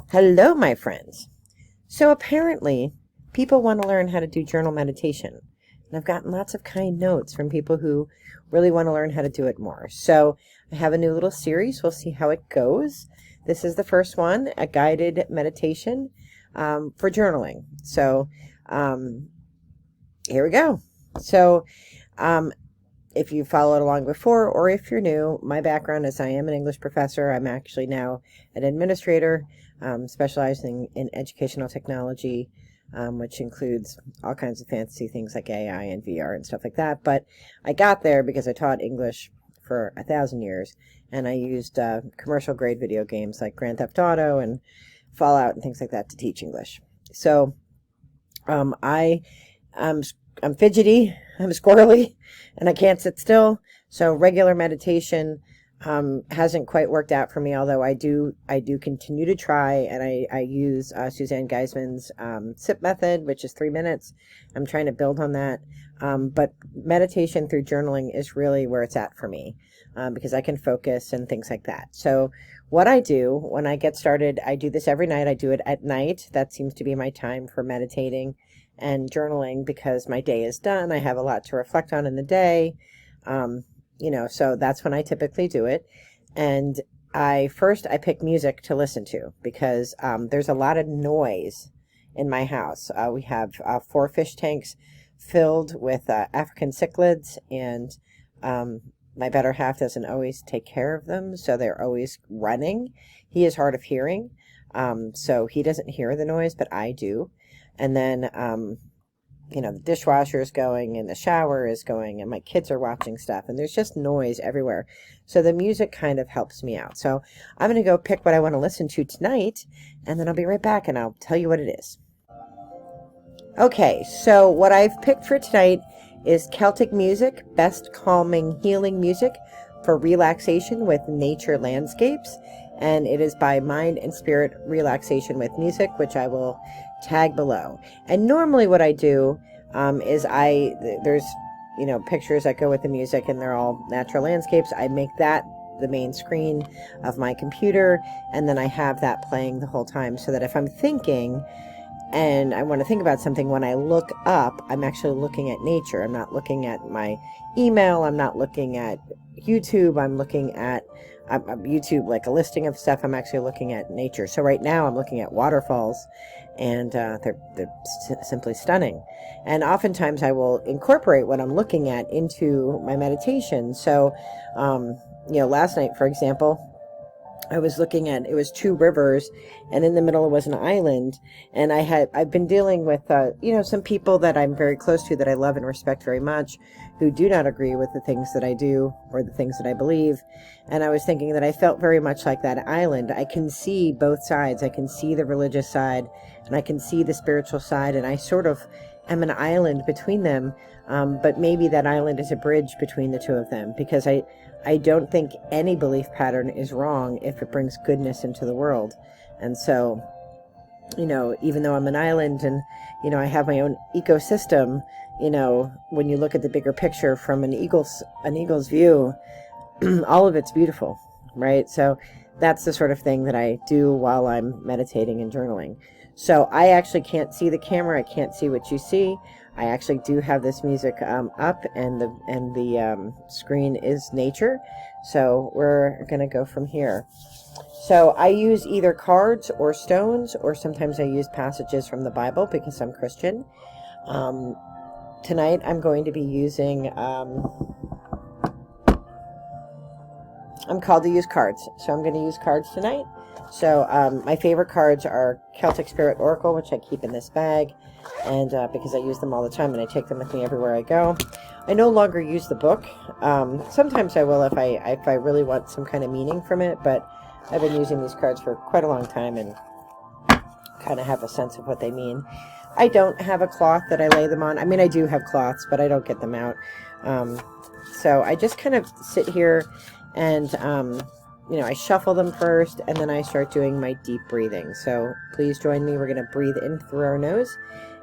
Hello, my friends. So apparently, people want to learn how to do journal meditation. And I've gotten lots of kind notes from people who really want to learn how to do it more. So I have a new little series. We'll see how it goes. This is the first one, a guided meditation for journaling. So here we go. So if you followed along before, or if you're new, my background is I am an English professor. I'm actually now an administrator, specializing in educational technology, which includes all kinds of fancy things like AI and VR and stuff like that. But I got there because I taught English for 1,000 years, and I used commercial grade video games like Grand Theft Auto and Fallout and things like that to teach English. So I'm fidgety, I'm squirrely, and I can't sit still. So regular meditation hasn't quite worked out for me, although I do continue to try, and I use Suzanne Geisman's SIP method, which is 3 minutes. I'm trying to build on that. But meditation through journaling is really where it's at for me, because I can focus and things like that. So what I do when I get started, I do this every night. I do it at night. That seems to be my time for meditating and journaling, because my day is done. I have a lot to reflect on in the day. So that's when I typically do it. And I pick music to listen to, because there's a lot of noise in my house. We have 4 fish tanks filled with African cichlids, and my better half doesn't always take care of them, so they're always running. He is hard of hearing, so he doesn't hear the noise, but I do. And then, the dishwasher is going and the shower is going and my kids are watching stuff, and there's just noise everywhere. So the music kind of helps me out. So I'm going to go pick what I want to listen to tonight, and then I'll be right back and I'll tell you what it is. Okay, so what I've picked for tonight is Celtic music, best calming, healing music for relaxation with nature landscapes. And it is by Mind and Spirit Relaxation with Music, which I will tag below. And normally what I do is there's pictures that go with the music, and they're all natural landscapes. I make that the main screen of my computer, and then I have that playing the whole time, so that if I'm thinking and I want to think about something, when I look up, I'm actually looking at nature. I'm not looking at my email. I'm not looking at YouTube. I'm looking at YouTube, like a listing of stuff. I'm actually looking at nature. So right now I'm looking at waterfalls, and they're simply stunning. And oftentimes I will incorporate what I'm looking at into my meditation. So, last night, for example, I was looking at, it was 2 rivers, and in the middle was an island. And I've been dealing with, some people that I'm very close to, that I love and respect very much, who do not agree with the things that I do or the things that I believe. And I was thinking that I felt very much like that island. I can see both sides. I can see the religious side, and I can see the spiritual side, and I sort of am an island between them. But maybe that island is a bridge between the two of them, because I don't think any belief pattern is wrong if it brings goodness into the world. And so, even though I'm an island and, I have my own ecosystem, when you look at the bigger picture from an eagle's view, all of it's beautiful, right? So that's the sort of thing that I do while I'm meditating and journaling. So I actually can't see the camera. I can't see what you see. I actually do have this music up, and the screen is nature. So we're going to go from here. So I use either cards or stones, or sometimes I use passages from the Bible, because I'm Christian. Tonight I'm going to be using, I'm called to use cards. So I'm going to use cards tonight. So my favorite cards are Celtic Spirit Oracle, which I keep in this bag, and because I use them all the time and I take them with me everywhere I go. I no longer use the book. Sometimes I will if I really want some kind of meaning from it, but I've been using these cards for quite a long time and kind of have a sense of what they mean. I don't have a cloth that I lay them on. I mean, I do have cloths, but I don't get them out. So I just kind of sit here and I shuffle them first, and then I start doing my deep breathing. So please join me. We're going to breathe in through our nose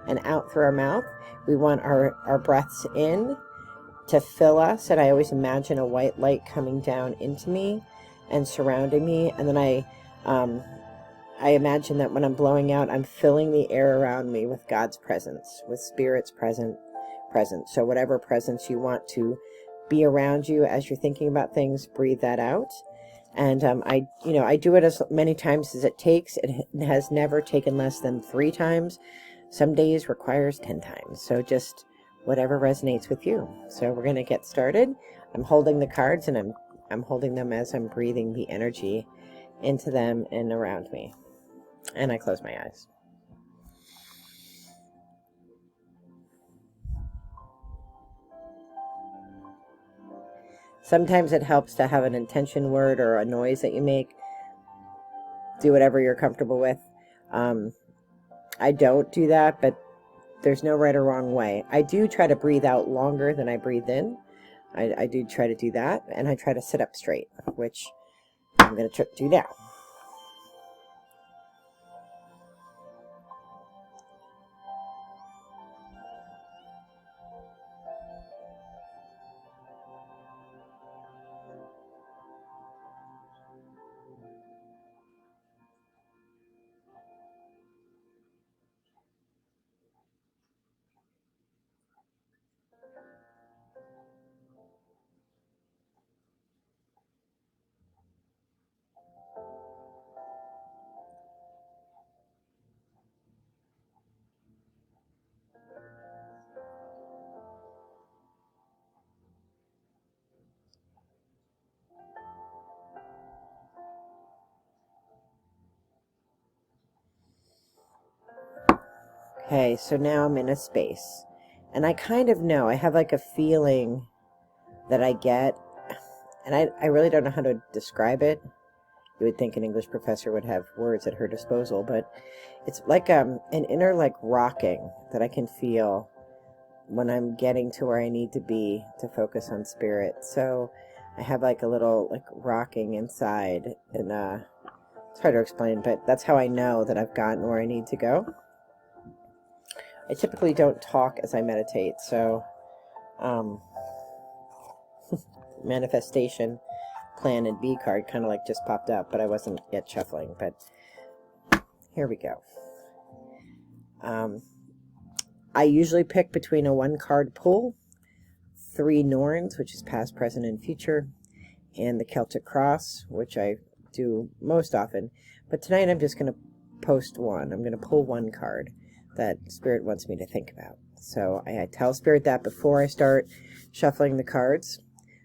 and out through our mouth. We want our breaths in to fill us, and I always imagine a white light coming down into me and surrounding me, and then I I imagine that when I'm blowing out, I'm filling the air around me with God's presence, with Spirit's presence. So whatever presence you want to be around you as you're thinking about things, breathe that out. And I do it as many times as it takes. It has never taken less than 3 times. Some days requires 10 times. So just whatever resonates with you. So we're going to get started. I'm holding the cards, and I'm holding them as I'm breathing the energy into them and around me. And I close my eyes. Sometimes it helps to have an intention word or a noise that you make. Do whatever you're comfortable with. I don't do that, but there's no right or wrong way. I do try to breathe out longer than I breathe in. I do try to do that, and I try to sit up straight, which I'm going to do now. Okay, so now I'm in a space, and I kind of know, I have like a feeling that I get, and I really don't know how to describe it. You would think an English professor would have words at her disposal, but it's like an inner like rocking that I can feel when I'm getting to where I need to be to focus on Spirit. So I have like a little like rocking inside, and it's hard to explain, but that's how I know that I've gotten where I need to go. I typically don't talk as I meditate, so manifestation plan and B card kind of like just popped up, but I wasn't yet shuffling, but here we go. I usually pick between a 1-card pull, 3 Norns, which is past, present, and future, and the Celtic cross, which I do most often, but tonight I'm just going to post one. I'm going to pull 1 card that Spirit wants me to think about. So I tell Spirit that before I start shuffling the cards,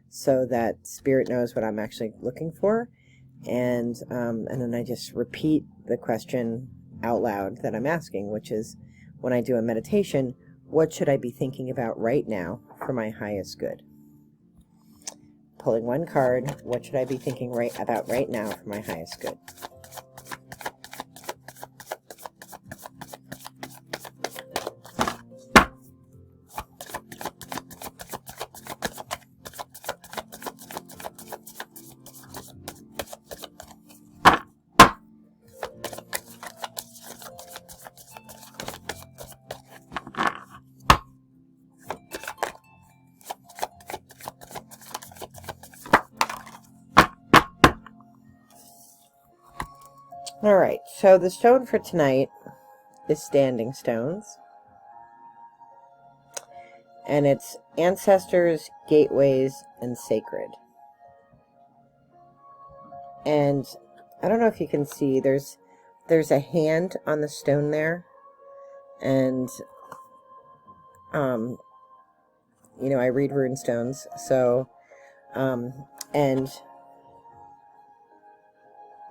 so that Spirit knows what I'm actually looking for, and then I just repeat the question out loud that I'm asking, which is, when I do a meditation, what should I be thinking about right now for my highest good? Pulling 1 card, what should I be thinking about right now for my highest good? All right, so the stone for tonight is Standing Stones, and it's ancestors, gateways, and sacred. And I don't know if you can see, there's a hand on the stone there, and I read rune stones, so and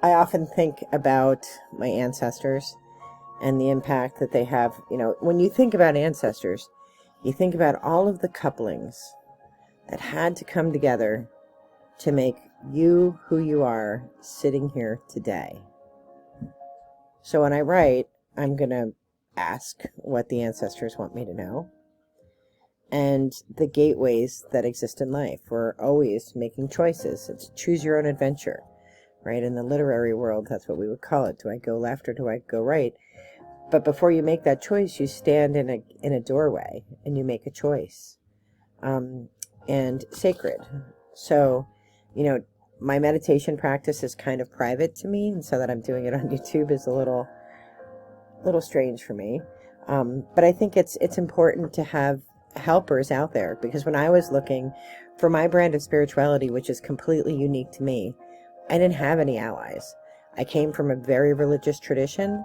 I often think about my ancestors and the impact that they have. When you think about ancestors, you think about all of the couplings that had to come together to make you who you are sitting here today. So when I write, I'm going to ask what the ancestors want me to know. And the gateways that exist in life. We're always making choices. It's choose your own adventure. Right? In the literary world, that's what we would call it. Do I go left or do I go right? But before you make that choice, you stand in a doorway and you make a choice. And sacred. So, my meditation practice is kind of private to me, and so that I'm doing it on YouTube is a little strange for me. But I think it's important to have helpers out there, because when I was looking for my brand of spirituality, which is completely unique to me, I didn't have any allies. I came from a very religious tradition.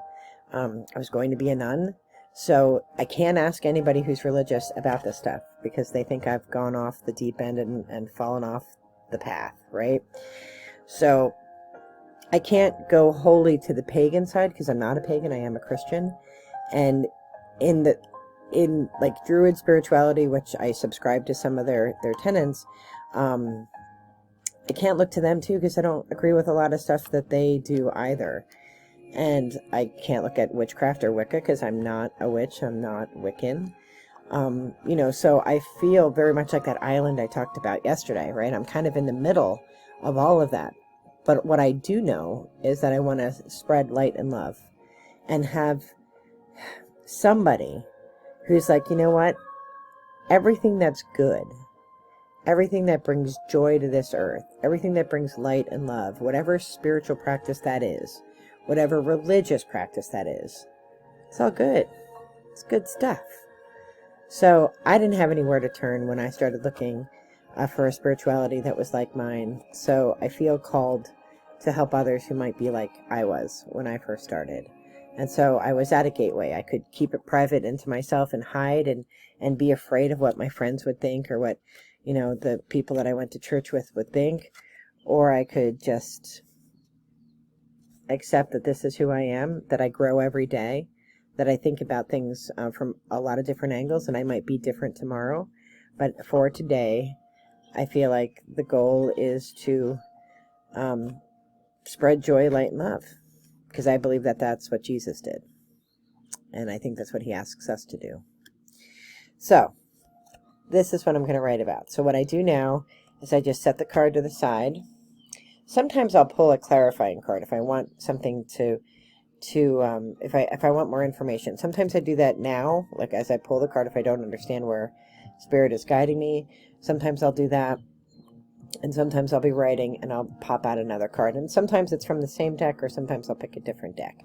I was going to be a nun, so I can't ask anybody who's religious about this stuff, because they think I've gone off the deep end and fallen off the path, right? So I can't go wholly to the pagan side, because I'm not a pagan, I am a Christian. And in like Druid spirituality, which I subscribe to some of their tenets, I can't look to them too, because I don't agree with a lot of stuff that they do either. And I can't look at witchcraft or Wicca, because I'm not a witch, I'm not Wiccan. So I feel very much like that island I talked about yesterday, right? I'm kind of in the middle of all of that. But what I do know is that I want to spread light and love, and have somebody who's like, you know what? Everything that's good, everything that brings joy to this earth, everything that brings light and love, whatever spiritual practice that is, whatever religious practice that is, it's all good. It's good stuff. So I didn't have anywhere to turn when I started looking for a spirituality that was like mine. So I feel called to help others who might be like I was when I first started. And so I was at a gateway. I could keep it private into myself and hide and be afraid of what my friends would think, or what, the people that I went to church with would think. Or I could just accept that this is who I am, that I grow every day, that I think about things from a lot of different angles, and I might be different tomorrow. But for today, I feel like the goal is to spread joy, light, and love, because I believe that that's what Jesus did. And I think that's what he asks us to do. So this is what I'm going to write about. So what I do now is I just set the card to the side. Sometimes I'll pull a clarifying card if I want something if I want more information. Sometimes I do that now, like as I pull the card, if I don't understand where Spirit is guiding me. Sometimes I'll do that. And sometimes I'll be writing and I'll pop out another card. And sometimes it's from the same deck, or sometimes I'll pick a different deck.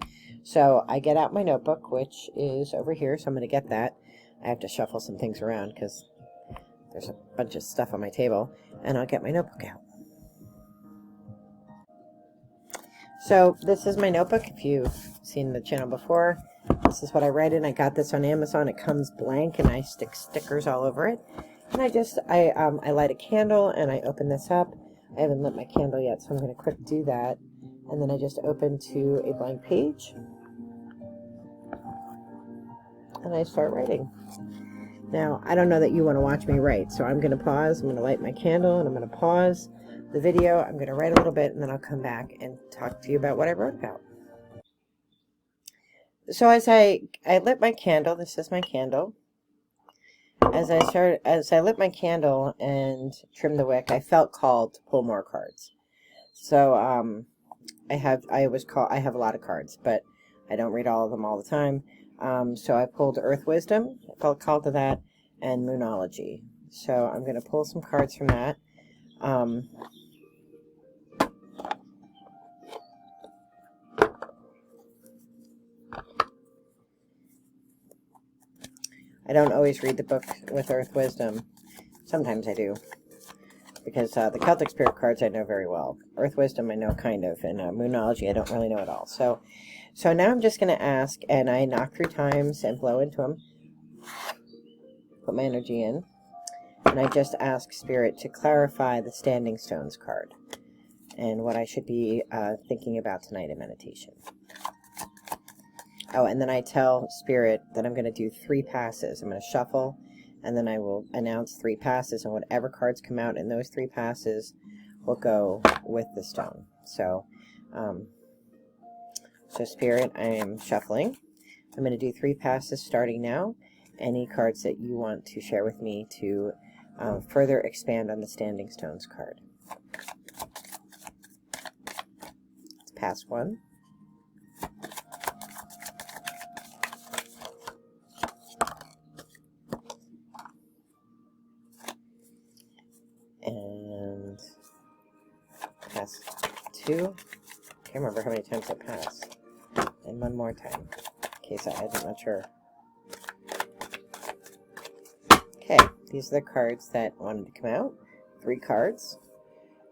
So I get out my notebook, which is over here. So I'm going to get that. I have to shuffle some things around because there's a bunch of stuff on my table. And I'll get my notebook out. So this is my notebook. If you've seen the channel before, this is what I write in. I got this on Amazon. It comes blank and I stick stickers all over it. And I light a candle and I open this up. I haven't lit my candle yet, so I'm going to quick do that. And then I just open to a blank page. And I start writing. Now, I don't know that you want to watch me write, so I'm going to pause. I'm going to light my candle and I'm going to pause the video. I'm going to write a little bit and then I'll come back and talk to you about what I wrote about. So as I lit my candle, this is my candle. As I lit my candle and trimmed the wick, I felt called to pull more cards. So I have a lot of cards, but I don't read all of them all the time. So I pulled Earth Wisdom, I felt called to that, and Moonology. So I'm going to pull some cards from that. I don't always read the book with Earth Wisdom. Sometimes I do, because the Celtic Spirit cards I know very well. Earth Wisdom I know kind of, and Moonology I don't really know at all. So now I'm just going to ask, and I knock 3 times and blow into them. Put my energy in. And I just ask Spirit to clarify the Standing Stones card and what I should be thinking about tonight in meditation. Oh, and then I tell Spirit that I'm going to do 3 passes. I'm going to shuffle, and then I will announce 3 passes, and whatever cards come out in those 3 passes will go with the stone. So Spirit, I am shuffling. I'm going to do 3 passes starting now. Any cards that you want to share with me to further expand on the Standing Stones card. It's pass 1. And 2. Can't remember how many times I passed. And one more time, in case I'm not sure. Okay, these are the cards that wanted to come out. 3 cards.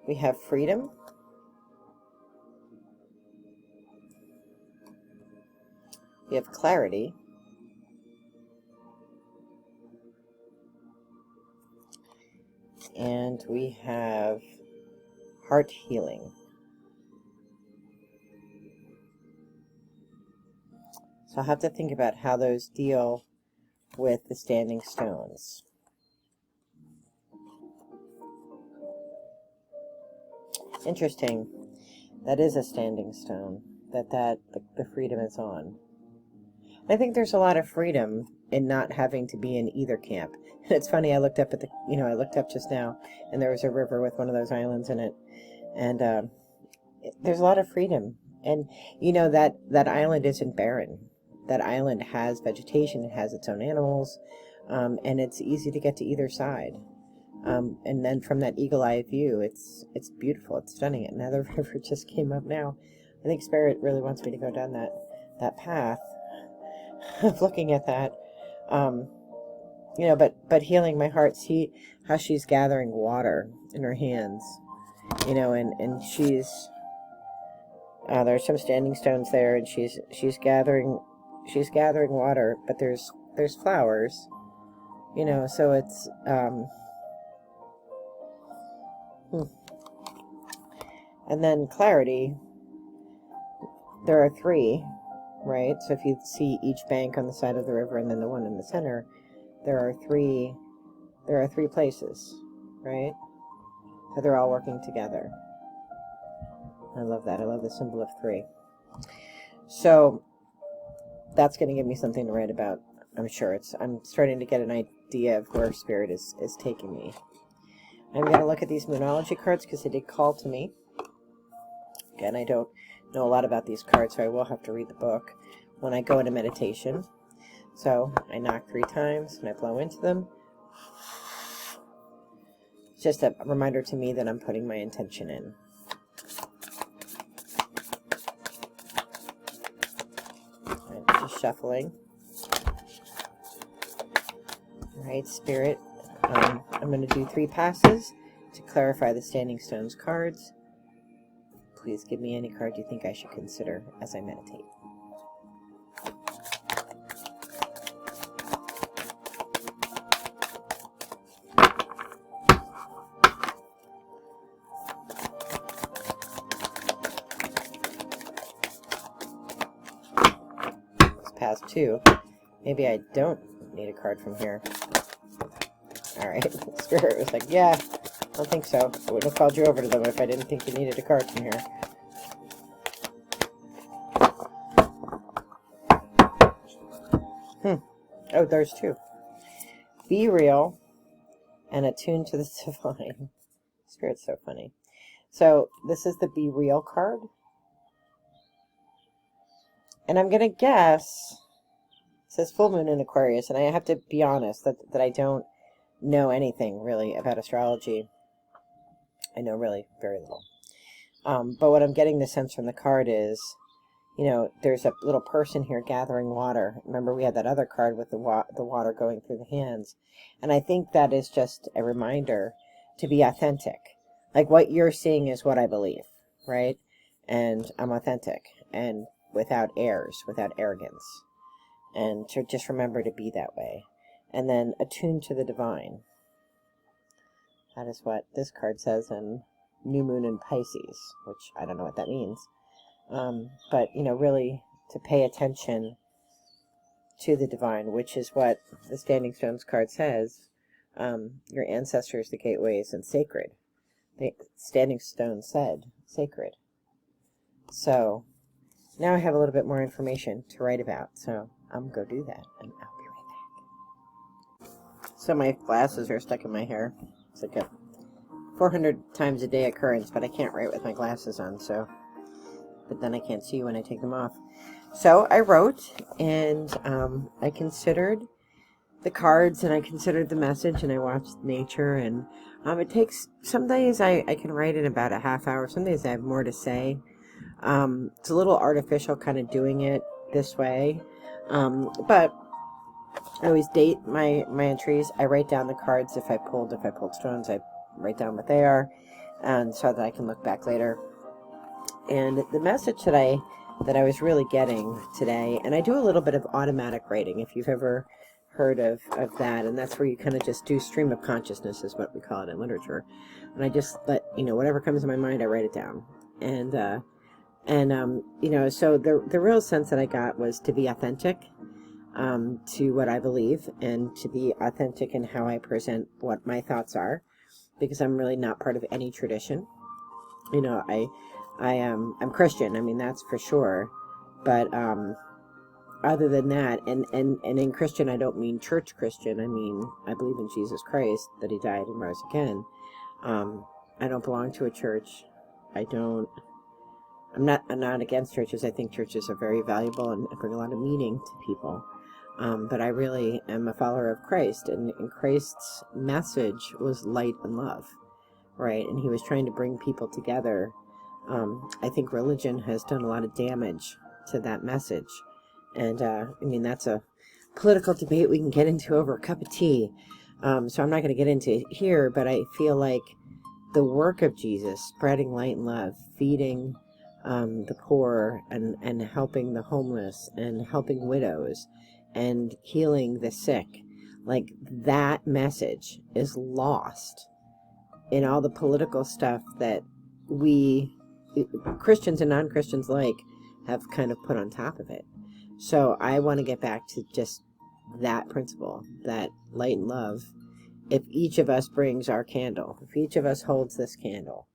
We have freedom. We have clarity. And we have heart healing. So I'll have to think about how those deal with the standing stones. Interesting. That is a standing stone that the freedom is on. I think there's a lot of freedom in not having to be in either camp. And it's funny, I looked up at I looked up just now, and there was a river with one of those islands in it. And there's a lot of freedom. And, that island isn't barren. That island has vegetation, it has its own animals, and it's easy to get to either side. And then from that eagle-eye view, it's beautiful, it's stunning. And now the river just came up now. I think Spirit really wants me to go down that path of looking at that. But healing my heart, see how she's gathering water in her hands, and she's, there's some standing stones there, and she's gathering water, but there's flowers, so it's, and then clarity, there are 3, right? So if you see each bank on the side of the river and then the one in the center, there are 3 places, right? So they're all working together. I love that. I love the symbol of 3. So that's going to give me something to write about. I'm sure I'm starting to get an idea of where Spirit is taking me. I'm going to look at these Moonology cards because they did call to me. Again, I don't know a lot about these cards, so I will have to read the book when I go into meditation. So I knock 3 times and I blow into them. It's just a reminder to me that I'm putting my intention in. Right, just shuffling. All right, Spirit. I'm going to do 3 passes to clarify the Standing Stones cards. Please give me any card you think I should consider as I meditate. It's past 2. Maybe I don't need a card from here. Alright, Spirit was like, yeah, I don't think so. I wouldn't have called you over to them if I didn't think you needed a card from here. Oh, there's 2. Be real and attune to the divine. Spirit's so funny. So this is the Be Real card. And I'm going to guess, it says full moon in Aquarius, and I have to be honest that I don't know anything really about astrology. I know really very little. But what I'm getting the sense from the card is, there's a little person here gathering water. Remember, we had that other card with the water going through the hands. And I think that is just a reminder to be authentic. Like, what you're seeing is what I believe, right? And I'm authentic and without airs, without arrogance. And to just remember to be that way. And then attune to the divine. That is what this card says in New Moon in Pisces, which I don't know what that means. But, really to pay attention to the divine, which is what the Standing Stones card says. Your ancestors, the gateways, and sacred. The Standing Stone said sacred. So now I have a little bit more information to write about. So I'm going to go do that, and I'll be right back. So my glasses are stuck in my hair. It's like a 400 times a day occurrence, but I can't write with my glasses on, so. But then I can't see when I take them off. So I wrote, and I considered the cards, and I considered the message, and I watched nature, and it takes, some days I can write in about a half hour, some days I have more to say. It's a little artificial kind of doing it this way, but I always date my entries. I write down the cards if I pulled stones, I write down what they are, and so that I can look back later. And the message that I was really getting today, and I do a little bit of automatic writing, if you've ever heard of that, and that's where you kind of just do stream of consciousness is what we call it in literature. And I just let, whatever comes to my mind, I write it down. And so the real sense that I got was to be authentic to what I believe, and to be authentic in how I present what my thoughts are, because I'm really not part of any tradition. I'm Christian, I mean, that's for sure, but other than that, and in Christian, I don't mean church Christian, I mean, I believe in Jesus Christ, that he died and rose again. I don't belong to a church. I'm not against churches. I think churches are very valuable and bring a lot of meaning to people. But I really am a follower of Christ, and Christ's message was light and love, right? And he was trying to bring people together. I think religion has done a lot of damage to that message. And, that's a political debate we can get into over a cup of tea. So I'm not going to get into it here, but I feel like the work of Jesus, spreading light and love, feeding the poor, and helping the homeless, and helping widows, and healing the sick, like that message is lost in all the political stuff that we, Christians and non-Christians alike, have kind of put on top of it. So I want to get back to just that principle, that light and love. If each of us brings our candle, if each of us holds this candle,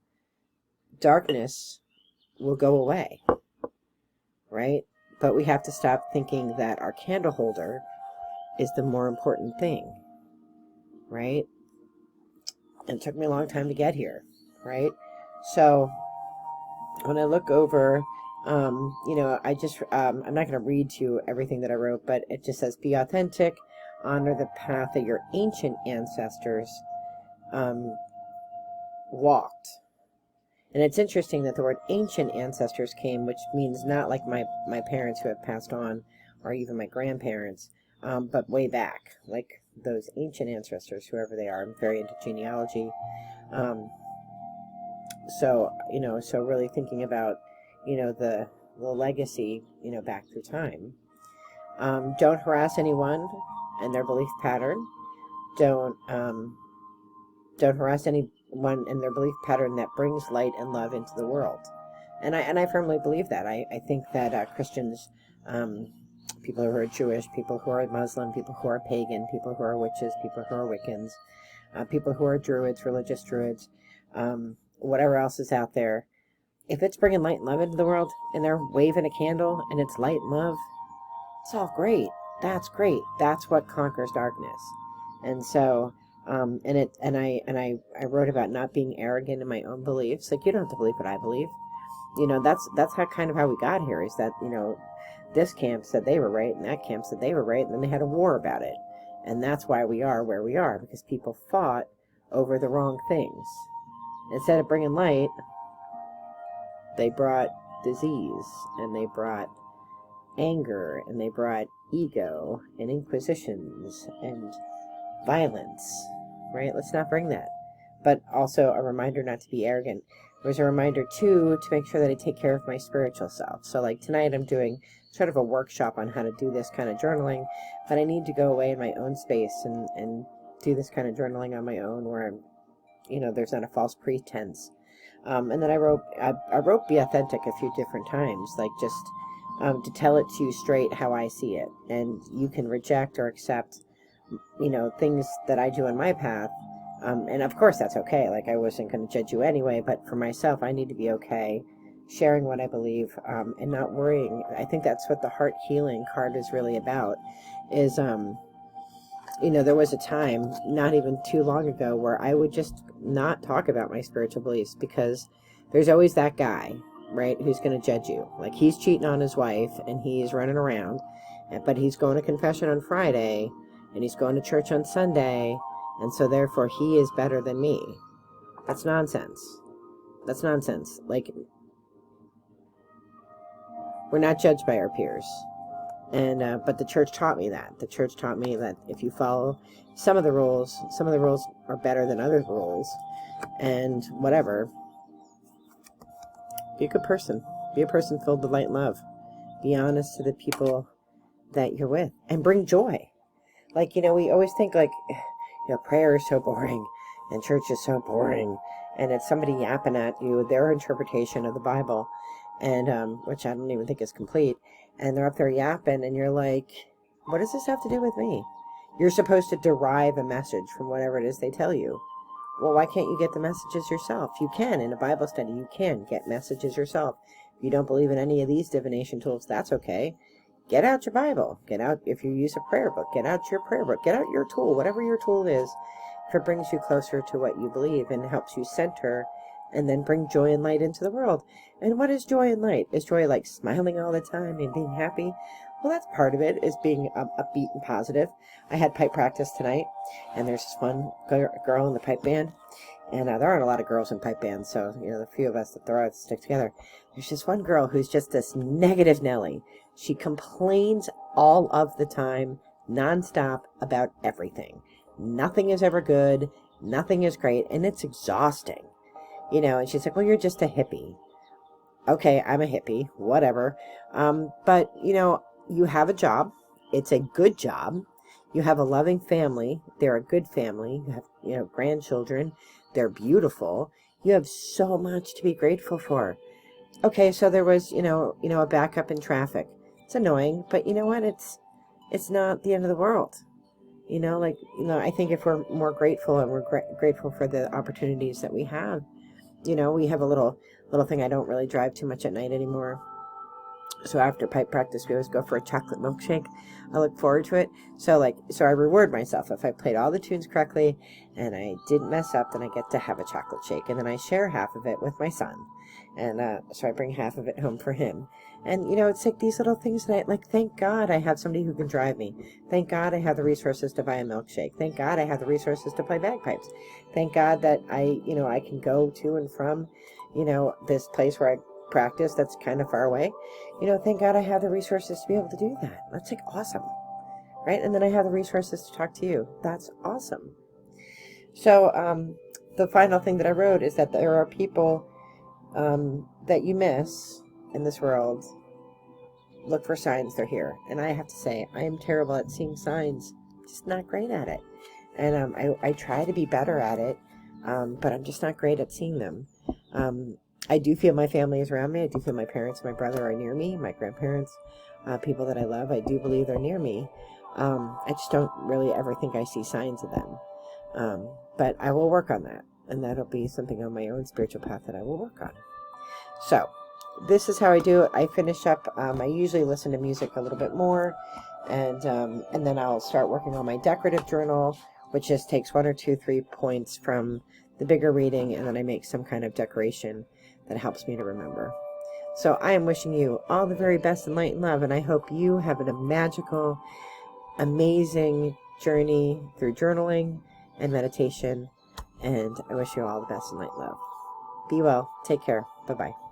darkness will go away, right? But we have to stop thinking that our candle holder is the more important thing, right? And it took me a long time to get here, right? So when I look over, I'm not going to read to you everything that I wrote, but it just says, be authentic, honor the path that your ancient ancestors walked. And it's interesting that the word ancient ancestors came, which means not like my parents who have passed on, or even my grandparents, but way back, like those ancient ancestors, whoever they are. I'm very into genealogy. So really thinking about, the legacy, back through time. Don't harass anyone and their belief pattern. Don't harass anyone in their belief pattern that brings light and love into the world. And I firmly believe that. I think that Christians, people who are Jewish, people who are Muslim, people who are pagan, people who are witches, people who are Wiccans, people who are Druids, religious Druids, whatever else is out there, if it's bringing light and love into the world, and they're waving a candle and it's light and love, it's all great. That's great. That's what conquers darkness. And so, I wrote about not being arrogant in my own beliefs. Like, you don't have to believe what I believe. That's how we got here, is that, this camp said they were right and that camp said they were right, and then they had a war about it. And that's why we are where we are, because people fought over the wrong things. Instead of bringing light, they brought disease, and they brought anger, and they brought ego, and inquisitions, and violence, right? Let's not bring that. But also a reminder not to be arrogant. There's a reminder, too, to make sure that I take care of my spiritual self. So, like, tonight I'm doing sort of a workshop on how to do this kind of journaling, but I need to go away in my own space and do this kind of journaling on my own, where I'm, there's not a false pretense. And then I wrote be authentic a few different times, like just to tell it to you straight how I see it. And you can reject or accept, things that I do in my path. And of course that's okay. Like, I wasn't going to judge you anyway, but for myself, I need to be okay sharing what I believe, and not worrying. I think that's what the heart healing card is really about, is, there was a time not even too long ago where I would just not talk about my spiritual beliefs, because there's always that guy, right, who's going to judge you. Like, he's cheating on his wife and he's running around, but he's going to confession on Friday, and he's going to church on Sunday, and so therefore he is better than me. That's nonsense. That's nonsense. Like, we're not judged by our peers. And but the church taught me that. The church taught me that if you follow some of the rules are better than other rules, and whatever. Be a good person. Be a person filled with light and love. Be honest to the people that you're with, and bring joy. Like, we always think like, prayer is so boring, and church is so boring, and it's somebody yapping at you their interpretation of the Bible, and which I don't even think is complete, and they're up there yapping, and you're like, what does this have to do with me? You're supposed to derive a message from whatever it is they tell you. Well, why can't you get the messages yourself? You can. In a Bible study, you can get messages yourself. If you don't believe in any of these divination tools, that's okay. Get out your Bible. Get out, if you use a prayer book, get out your prayer book. Get out your tool, whatever your tool is. If it brings you closer to what you believe and helps you center and then bring joy and light into the world. And what is joy and light? Is joy like smiling all the time and being happy? Well, that's part of it, is being upbeat and positive. I had pipe practice tonight, and there's this one girl in the pipe band, and there aren't a lot of girls in pipe bands, so, the few of us that there are stick together. There's this one girl who's just this negative Nelly. She complains all of the time, nonstop, about everything. Nothing is ever good, nothing is great, and it's exhausting. And she's like, well, you're just a hippie. Okay, I'm a hippie, whatever. But, you have a job. It's a good job. You have a loving family. They're a good family. You have, grandchildren. They're beautiful. You have so much to be grateful for. Okay, so there was, a backup in traffic. It's annoying, but you know what? It's not the end of the world. I think if we're more grateful, and we're grateful for the opportunities that we have, we have a little thing. I don't really drive too much at night anymore. So after pipe practice, we always go for a chocolate milkshake. I look forward to it. So I reward myself. If I played all the tunes correctly and I didn't mess up, then I get to have a chocolate shake. And then I share half of it with my son. And so I bring half of it home for him. And, it's like these little things that thank God I have somebody who can drive me. Thank God I have the resources to buy a milkshake. Thank God I have the resources to play bagpipes. Thank God that I can go to and from, this place where I practice that's kind of far away. Thank God I have the resources to be able to do that. That's awesome, right? And then I have the resources to talk to you. That's awesome. So the final thing that I wrote is that there are people that you miss in this world. Look for signs, they're here. And I have to say, I am terrible at seeing signs. Just not great at it. And I try to be better at it, but I'm just not great at seeing them. I do feel my family is around me. I do feel my parents, my brother are near me, my grandparents, people that I love. I do believe they're near me. I just don't really ever think I see signs of them. But I will work on that. And that'll be something on my own spiritual path that I will work on. So this is how I do it. I finish up. I usually listen to music a little bit more. And then I'll start working on my decorative journal, which just takes 1 or 2, 3 points from the bigger reading. And then I make some kind of decoration that helps me to remember. So I am wishing you all the very best in light and love, and I hope you have a magical, amazing journey through journaling and meditation, and I wish you all the best in light and love. Be well. Take care. Bye-bye.